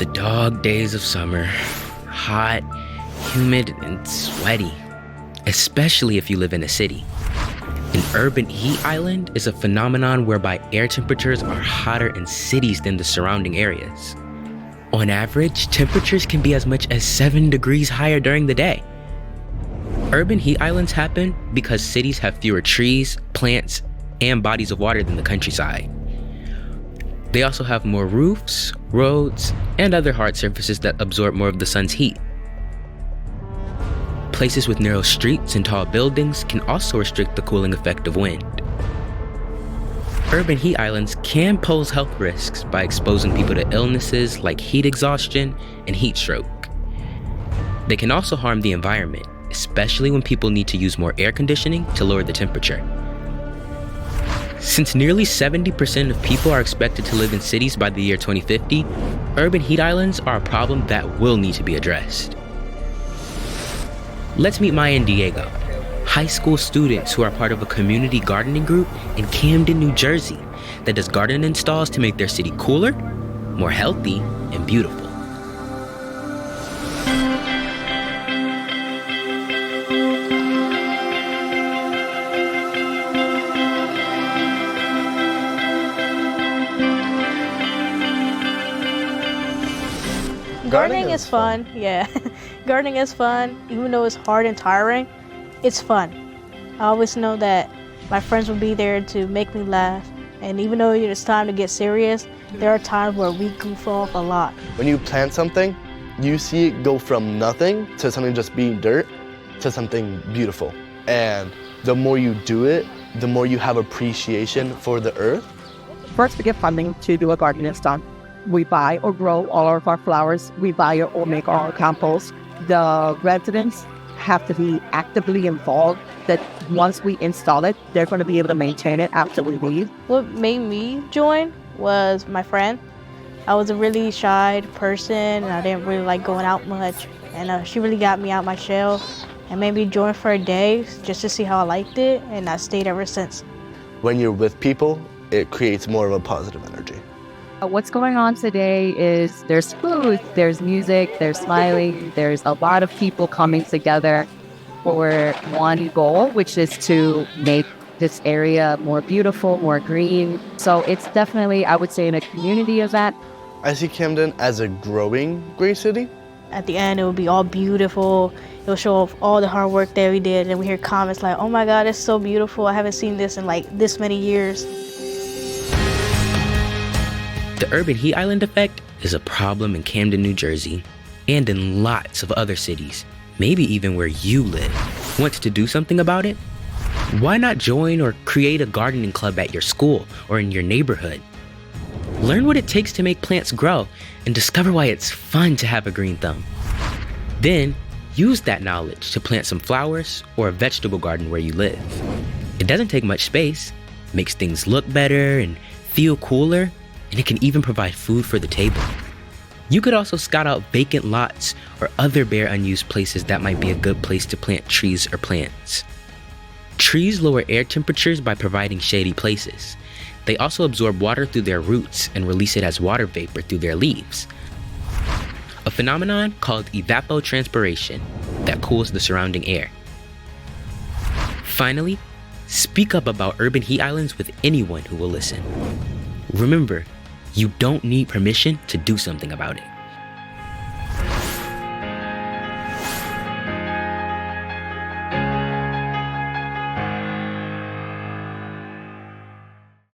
The dog days of summer. Hot, humid, and sweaty. Especially if you live in a city. An urban heat island is a phenomenon whereby air temperatures are hotter in cities than the surrounding areas. On average, temperatures can be as much as 7 degrees higher during the day. Urban heat islands happen because cities have fewer trees, plants, and bodies of water than the countryside. They also have more roofs, roads, and other hard surfaces that absorb more of the sun's heat. Places with narrow streets and tall buildings can also restrict the cooling effect of wind. Urban heat islands can pose health risks by exposing people to illnesses like heat exhaustion and heat stroke. They can also harm the environment, especially when people need to use more air conditioning to lower the temperature. Since nearly 70% of people are expected to live in cities by the year 2050, urban heat islands are a problem that will need to be addressed. Let's meet Maya and Diego, high school students who are part of a community gardening group in Camden, New Jersey, that does garden installs to make their city cooler, more healthy, and beautiful. Gardening is fun, yeah. Gardening is fun, even though it's hard and tiring, it's fun. I always know that my friends will be there to make me laugh, and even though it's time to get serious, there are times where we goof off a lot. When you plant something, you see it go from nothing to something just being dirt to something beautiful. And the more you do it, the more you have appreciation for the earth. First, we get funding to do a garden install. We buy or grow all of our flowers. We buy or make our own compost. The residents have to be actively involved, that once we install it, they're going to be able to maintain it after we leave. What made me join was my friend. I was a really shy person and I didn't really like going out much. And she really got me out my shell and made me join for a day just to see how I liked it, and I stayed ever since. When you're with people, it creates more of a positive energy. What's going on today is there's food, there's music, there's smiling, there's a lot of people coming together for one goal, which is to make this area more beautiful, more green. So it's definitely, I would say, in a community event. I see Camden as a growing great city. At the end, it will be all beautiful. It'll show off all the hard work that we did, and we hear comments like, "Oh my God, it's so beautiful. I haven't seen this in like this many years." The urban heat island effect is a problem in Camden, New Jersey, and in lots of other cities, maybe even where you live. Want to do something about it? Why not join or create a gardening club at your school or in your neighborhood? Learn what it takes to make plants grow and discover why it's fun to have a green thumb. Then, use that knowledge to plant some flowers or a vegetable garden where you live. It doesn't take much space, makes things look better and feel cooler, and it can even provide food for the table. You could also scout out vacant lots or other bare unused places that might be a good place to plant trees or plants. Trees lower air temperatures by providing shady places. They also absorb water through their roots and release it as water vapor through their leaves, a phenomenon called evapotranspiration that cools the surrounding air. Finally, speak up about urban heat islands with anyone who will listen. Remember, you don't need permission to do something about it.